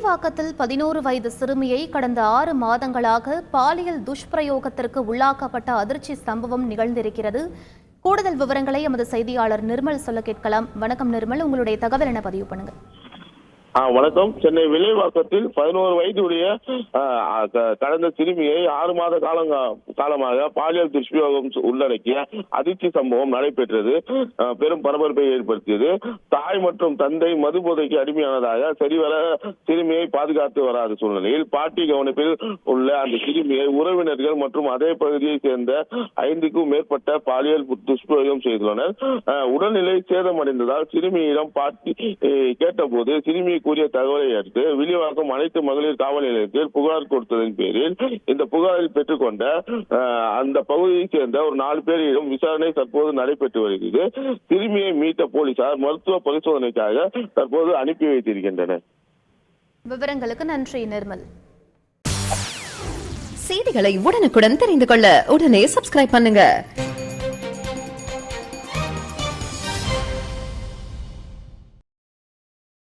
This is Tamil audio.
வில்லிவாக்கத்தில் 11 வயது சிறுமியை கடந்த 6 மாதங்களாக பாலியல் துஷ்பிரயோகத்திற்கு உள்ளாக்கப்பட்ட அதிர்ச்சி சம்பவம் நிகழ்ந்திருக்கிறது. கூடுதல் விவரங்களை எமது செய்தியாளர் நிர்மல் சொல்ல கேட்கலாம். வணக்கம் நிர்மல், உங்களுடைய தகவல் என பதிவு பண்ணுங்க. வணக்கம். சென்னை வில்லிவாக்கத்தில் 11 வயதுடைய கடந்த சிறுமியை 6 மாத காலமாக பாலியல் துஷ்பிரயோகம் உள்ளடக்கிய அதிர்ச்சி சம்பவம் நடைபெற்றது. பெரும் பரபரப்பை ஏற்படுத்தியது. தாய் மற்றும் தந்தை மது போதைக்கு அடிமையானதாக சரிவர சிறுமியை பாதுகாத்து வராத சூழ்நிலையில் பாட்டி கவனிப்பில் உள்ள அந்த சிறுமியை உறவினர்கள் மற்றும் அதே பகுதியை சேர்ந்த 5க்கும் மேற்பட்ட பாலியல் துஷ்பிரயோகம் செய்துள்ளனர். உடல்நிலை சேதமடைந்ததால் சிறுமியிடம் பாட்டி கேட்டபோது சிறுமி கூறிய தகவலை அடுத்து வில்லிவாக்கம் அனைத்து மகளிர் காவல் நிலையத்தில் புகார் கொடுத்ததன் பேரில் இந்த புகாரில் பெற்றுக்கொண்ட அந்த பகுதியை சேர்ந்த ஒரு 4 பேரிடம் விசாரணை தற்போது நடைபெற்று வருகிறது. சிறுமியை மீட்ட போலீசார் மருத்துவ பரிசோதனைக்காக தற்போது அனுப்பி வைத்திருக்கின்றனர். விவரங்களுக்கு நன்றி நிர்மல். செய்திகளை உடனுக்குடன் தெரிந்து கொள்ள உடனே சப்ஸ்கிரைப் பண்ணுங்க.